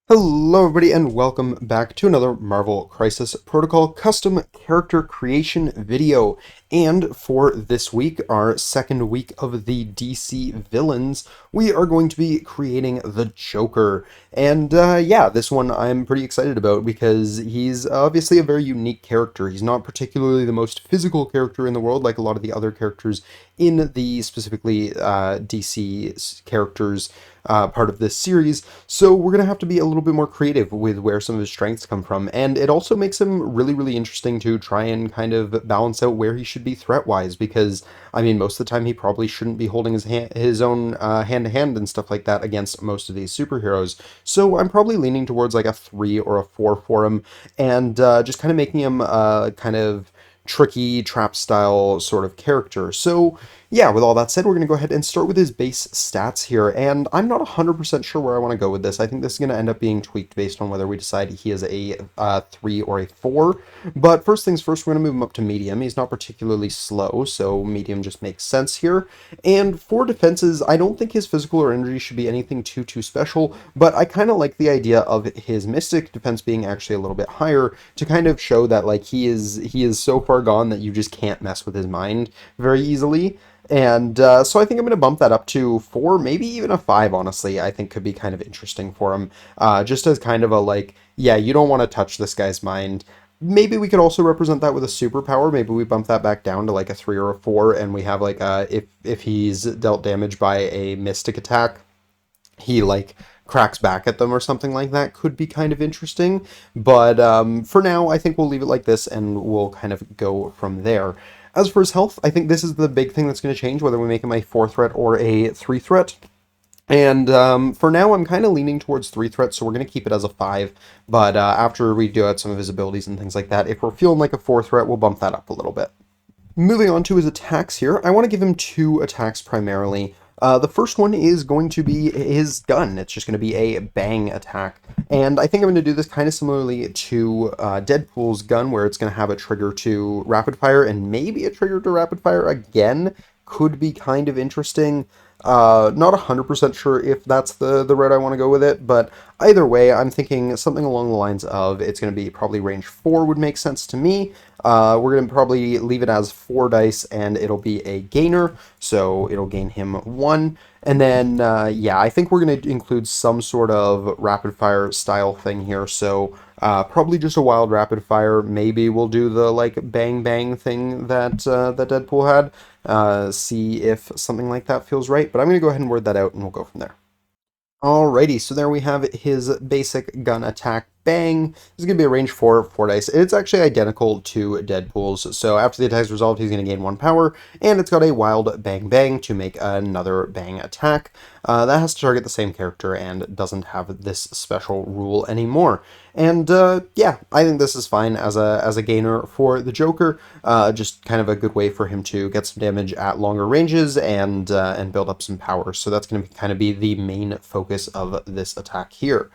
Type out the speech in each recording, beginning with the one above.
Hello everybody and welcome back to another Marvel Crisis Protocol custom character creation video. And for this week, our second week of the DC villains, we are going to be creating the Joker. And yeah, this one I'm pretty excited about because he's obviously a very unique character. He's not particularly the most physical character in the world like a lot of the other characters in the specifically DC characters part of this series, so we're going to have to be a little bit more creative with where some of his strengths come from, and it also makes him really, really interesting to try and kind of balance out where he should be threat-wise, because, I mean, most of the time he probably shouldn't be holding his own hand-to-hand and stuff like that against most of these superheroes, so I'm probably leaning towards like a 3 or a 4 for him, and just kind of making him kind of tricky trap style sort of character. So yeah, with all that said, we're going to go ahead and start with his base stats here, and I'm not 100% sure where I want to go with this. I think this is going to end up being tweaked based on whether we decide he is a 3 or a 4, but first things first, we're going to move him up to medium. He's not particularly slow, so medium just makes sense here, and for defenses, I don't think his physical or energy should be anything too special, but I kind of like the idea of his mystic defense being actually a little bit higher to kind of show that like he is so far gone that you just can't mess with his mind very easily. And so I think I'm going to bump that up to 4, maybe even a 5, honestly. I think could be kind of interesting for him. Just as kind of a like, yeah, you don't want to touch this guy's mind. Maybe we could also represent that with a superpower. Maybe we bump that back down to like a 3 or a 4, and we have like if he's dealt damage by a mystic attack, he like cracks back at them or something like that. Could be kind of interesting. But for now, I think we'll leave it like this, and we'll kind of go from there. As for his health, I think this is the big thing that's going to change, whether we make him a 4 threat or a 3 threat. And for now, I'm kind of leaning towards 3 threats, so we're going to keep it as a 5. But after we do out some of his abilities and things like that, if we're feeling like a 4 threat, we'll bump that up a little bit. Moving on to his attacks here, I want to give him 2 attacks primarily. The first one is going to be his gun. It's just going to be a bang attack. And I think I'm going to do this kind of similarly to Deadpool's gun, where it's going to have a trigger to rapid fire and maybe a trigger to rapid fire again. Could be kind of interesting. Not 100% sure if that's the route I want to go with it, but either way, I'm thinking something along the lines of it's going to be probably range 4 would make sense to me. We're going to probably leave it as 4 dice, and it'll be a gainer, so it'll gain him 1. And then, yeah, I think we're going to include some sort of rapid fire style thing here, so probably just a wild rapid fire. Maybe we'll do the like bang bang thing that that Deadpool had. See if something like that feels right. But I'm going to go ahead and word that out, and we'll go from there. Alrighty, so there we have his basic gun attack. Bang. This is going to be a range 4, 4 dice. It's actually identical to Deadpool's. So after the attack is resolved, he's going to gain 1 power, and it's got a wild bang bang to make another bang attack. That has to target the same character and doesn't have this special rule anymore. And yeah, I think this is fine as a gainer for the Joker. Just kind of a good way for him to get some damage at longer ranges and build up some power. So that's going to kind of be the main focus of this attack here.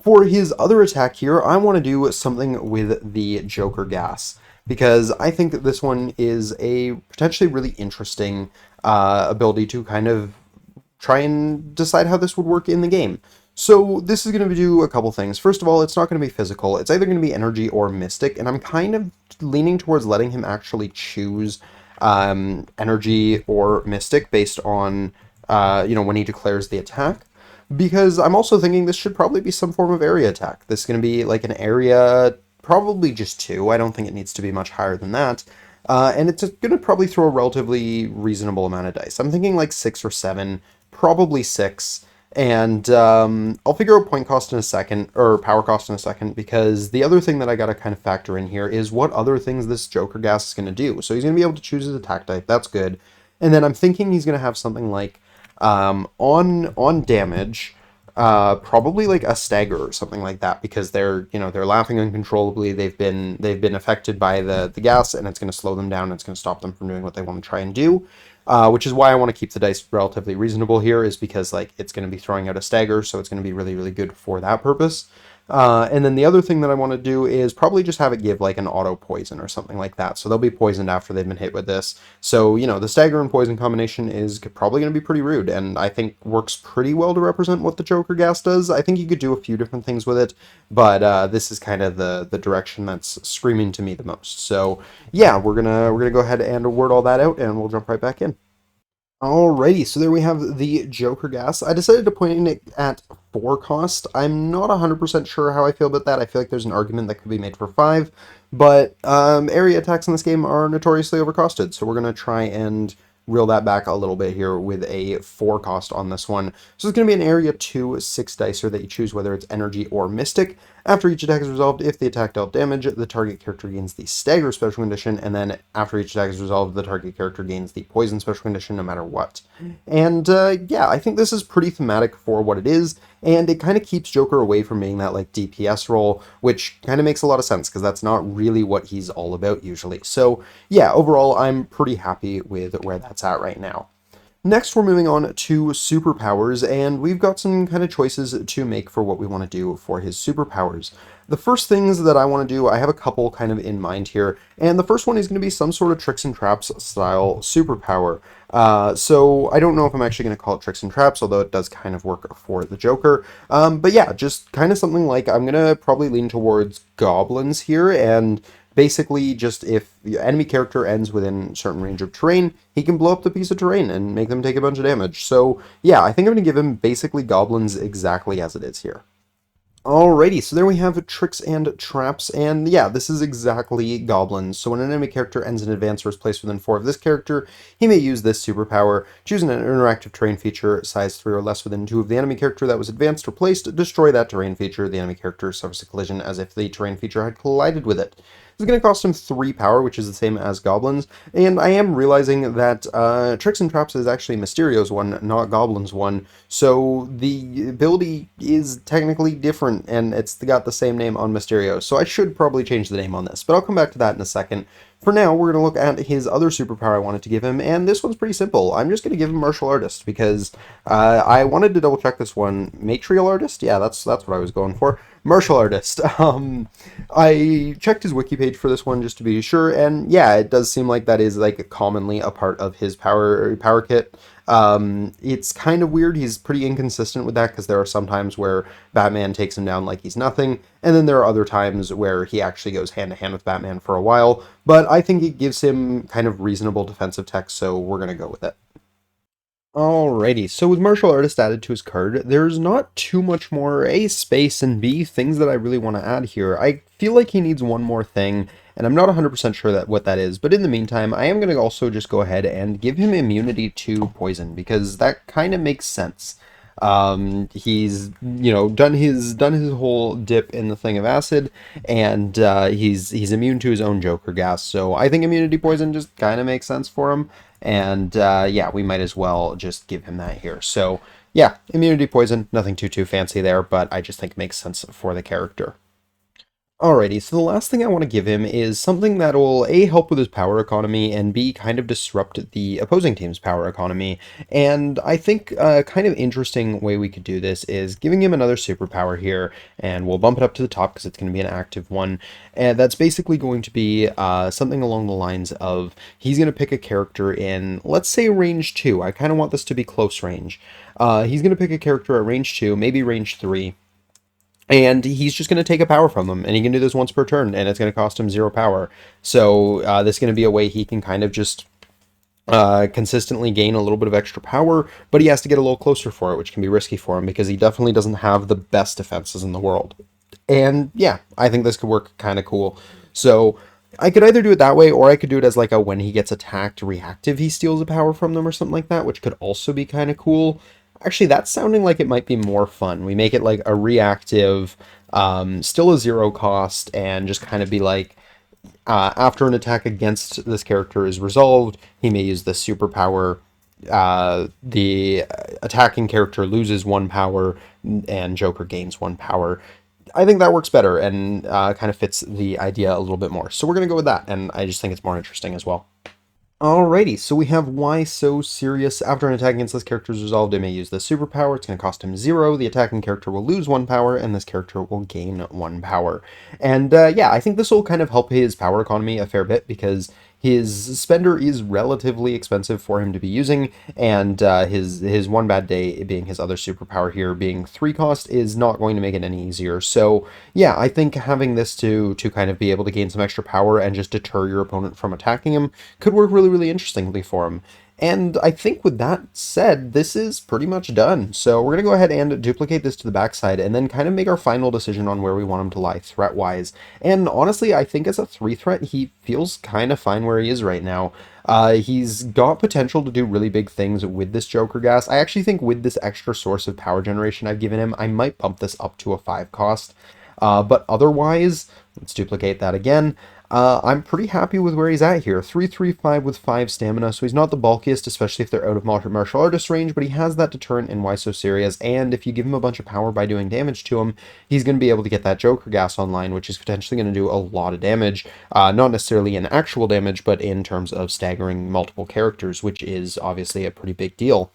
For his other attack here, I want to do something with the Joker gas, because I think that this one is a potentially really interesting ability to kind of try and decide how this would work in the game. So this is going to do a couple things. First of all, it's not going to be physical. It's either going to be energy or mystic, and I'm kind of leaning towards letting him actually choose energy or mystic based on, when he declares the attack. Because I'm also thinking this should probably be some form of area attack. This is going to be like an area, probably just 2. I don't think it needs to be much higher than that. And it's going to probably throw a relatively reasonable amount of dice. I'm thinking like 6 or 7, probably 6. And I'll figure out point cost in a second, or power cost in a second, because the other thing that I got to kind of factor in here is what other things this Joker gas is going to do. So he's going to be able to choose his attack type. That's good. And then I'm thinking he's going to have something like on damage, probably like a stagger or something like that, because they're laughing uncontrollably. They've been affected by the gas, and it's going to slow them down. It's going to stop them from doing what they want to try and do. Which is why I want to keep the dice relatively reasonable here, is because like it's going to be throwing out a stagger, so it's going to be really, really good for that purpose. And then the other thing that I want to do is probably just have it give like an auto poison or something like that. So they'll be poisoned after they've been hit with this. So, the stagger and poison combination is probably going to be pretty rude, and I think works pretty well to represent what the Joker gas does. I think you could do a few different things with it, but this is kind of the direction that's screaming to me the most. So yeah, we're gonna go ahead and word all that out, and we'll jump right back in. Alrighty, so there we have the Joker gas. I decided to point it at 4 cost. I'm not 100% sure how I feel about that. I feel like there's an argument that could be made for 5, but area attacks in this game are notoriously overcosted, so we're going to try and reel that back a little bit here with a 4 cost on this one. So it's going to be an area 2 6 dicer that you choose whether it's energy or mystic. After each attack is resolved, if the attack dealt damage, the target character gains the stagger special condition, and then after each attack is resolved, the target character gains the poison special condition no matter what. And yeah, I think this is pretty thematic for what it is, and it kind of keeps Joker away from being that like DPS role, which kind of makes a lot of sense because that's not really what he's all about usually. So yeah, overall, I'm pretty happy with where that's at right now. Next, we're moving on to superpowers, and we've got some kind of choices to make for what we want to do for his superpowers. The first things that I want to do, I have a couple kind of in mind here, and the first one is going to be some sort of tricks and traps style superpower. So I don't know if I'm actually going to call it tricks and traps, although it does kind of work for the Joker. But yeah, just kind of something like I'm going to probably lean towards goblins here, and basically just if the enemy character ends within certain range of terrain, he can blow up the piece of terrain and make them take a bunch of damage. So yeah, I think I'm going to give him basically goblins exactly as it is here. Alrighty, so there we have tricks and traps, and yeah, this is exactly goblins. So when an enemy character ends an advance or is placed within 4 of this character, he may use this superpower, choose an interactive terrain feature, size 3 or less within 2 of the enemy character that was advanced or placed, destroy that terrain feature, the enemy character suffers a collision as if the terrain feature had collided with it. This is going to cost him 3 power, which is the same as goblins, and I am realizing that Tricks and Traps is actually Mysterio's one, not Goblin's one, so the ability is technically different, and it's got the same name on Mysterio, so I should probably change the name on this, but I'll come back to that in a second. For now, we're going to look at his other superpower I wanted to give him, and this one's pretty simple. I'm just going to give him Martial Artist, because I wanted to double check this one. Matrial Artist? Yeah, that's what I was going for. Martial Artist. I checked his wiki page for this one just to be sure, and yeah, it does seem like that is like commonly a part of his power kit. It's kind of weird. He's pretty inconsistent with that because there are some times where Batman takes him down like he's nothing, and then there are other times where he actually goes hand to hand with Batman for a while, but I think it gives him kind of reasonable defensive tech, so we're going to go with it. Alrighty, so with Martial Artist added to his card, there's not too much more A, space, and B, things that I really want to add here. I feel like he needs one more thing, and I'm not 100% sure what that is, but in the meantime, I am going to also just go ahead and give him immunity to poison, because that kind of makes sense. He's, done his whole dip in the thing of acid, and he's immune to his own Joker gas, so I think immunity poison just kind of makes sense for him. And yeah, we might as well just give him that here. So yeah, immunity poison, nothing too fancy there, but I just think makes sense for the character. Alrighty, so the last thing I want to give him is something that will A, help with his power economy, and B, kind of disrupt the opposing team's power economy. And I think a kind of interesting way we could do this is giving him another superpower here, and we'll bump it up to the top because it's going to be an active one. And that's basically going to be something along the lines of he's going to pick a character in, let's say, range 2. I kind of want this to be close range. He's going to pick a character at range 2, maybe range 3. And he's just going to take a power from them, and he can do this once per turn, and it's going to cost him 0 power. So this is going to be a way he can kind of just consistently gain a little bit of extra power, but he has to get a little closer for it, which can be risky for him, because he definitely doesn't have the best defenses in the world. And yeah, I think this could work kind of cool. So I could either do it that way, or I could do it as like a when he gets attacked reactive, he steals a power from them or something like that, which could also be kind of cool. Actually, that's sounding like it might be more fun. We make it like a reactive, still a 0 cost, and just kind of be like, after an attack against this character is resolved, he may use this superpower. The attacking character loses 1 power, and Joker gains 1 power. I think that works better and kind of fits the idea a little bit more. So we're going to go with that, and I just think it's more interesting as well. Alrighty, so we have Why So Serious. After an attack against this character is resolved, it may use the superpower. It's going to cost him 0. The attacking character will lose 1 power, and this character will gain 1 power. And yeah, I think this will kind of help his power economy a fair bit because his spender is relatively expensive for him to be using, and his one bad day being his other superpower here being 3 cost is not going to make it any easier. So yeah, I think having this to kind of be able to gain some extra power and just deter your opponent from attacking him could work really interestingly for him. And I think with that said, this is pretty much done. So we're going to go ahead and duplicate this to the backside and then kind of make our final decision on where we want him to lie threat-wise. And honestly, I think as a 3 threat, he feels kind of fine where he is right now. He's got potential to do really big things with this Joker gas. I actually think with this extra source of power generation I've given him, I might bump this up to a 5 cost. But otherwise, let's duplicate that again. I'm pretty happy with where he's at here. 3-3-5 with 5 stamina, so he's not the bulkiest, especially if they're out of martial artist range, but he has that deterrent in Why So Serious, and if you give him a bunch of power by doing damage to him, he's going to be able to get that Joker gas online, which is potentially going to do a lot of damage. Not necessarily in actual damage, but in terms of staggering multiple characters, which is obviously a pretty big deal.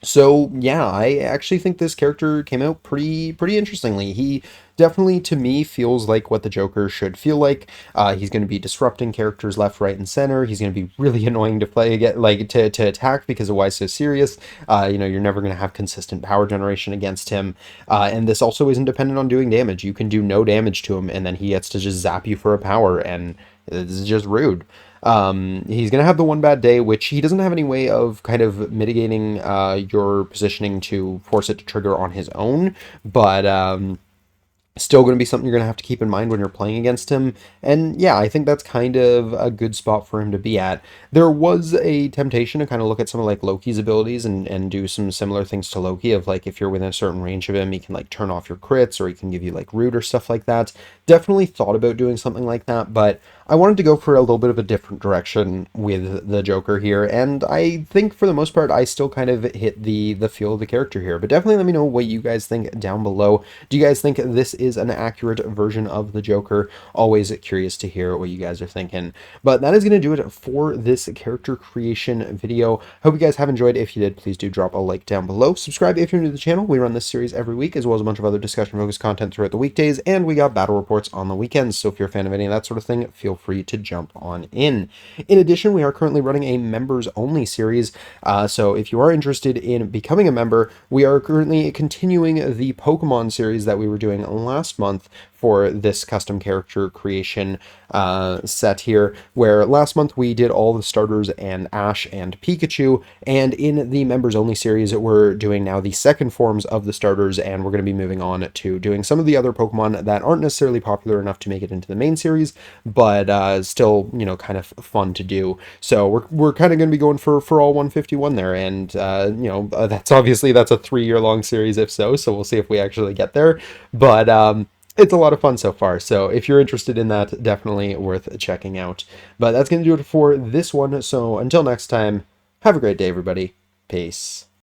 So yeah, I actually think this character came out pretty interestingly. He definitely, to me, feels like what the Joker should feel like. He's going to be disrupting characters left, right, and center. He's going to be really annoying to play again, like to attack because of Why So Serious. You're never going to have consistent power generation against him. And this also isn't dependent on doing damage. You can do no damage to him, and then he gets to just zap you for a power, and this is just rude. He's going to have the one bad day, which he doesn't have any way of kind of mitigating your positioning to force it to trigger on his own, but still going to be something you're going to have to keep in mind when you're playing against him. And yeah, I think that's kind of a good spot for him to be at. There was a temptation to kind of look at some of like Loki's abilities and do some similar things to Loki of like if you're within a certain range of him, he can like turn off your crits or he can give you like root or stuff like that. Definitely thought about doing something like that, but I wanted to go for a little bit of a different direction with the Joker here, and I think for the most part I still kind of hit the feel of the character here. But definitely let me know what you guys think down below. Do you guys think this is an accurate version of the Joker? Always curious to hear what you guys are thinking. But that is going to do it for this character creation video. Hope you guys have enjoyed. If you did, please do drop a like down below. Subscribe if you're new to the channel. We run this series every week, as well as a bunch of other discussion-focused content throughout the weekdays, and we got battle reports on the weekends, so if you're a fan of any of that sort of thing, feel free to jump on in. In addition, we are currently running a members-only series, so if you are interested in becoming a member, we are currently continuing the Pokemon series that we were doing last month for this custom character creation set here, where last month we did all the starters and Ash and Pikachu, and in the members only series we're doing now the second forms of the starters, and we're going to be moving on to doing some of the other Pokemon that aren't necessarily popular enough to make it into the main series, but still, you know, kind of fun to do. So we're kind of going to be going for all 151 there, and that's obviously that's a 3-year long series if so we'll see if we actually get there, but it's a lot of fun so far, so if you're interested in that, definitely worth checking out. But that's going to do it for this one, so until next time, have a great day, everybody. Peace.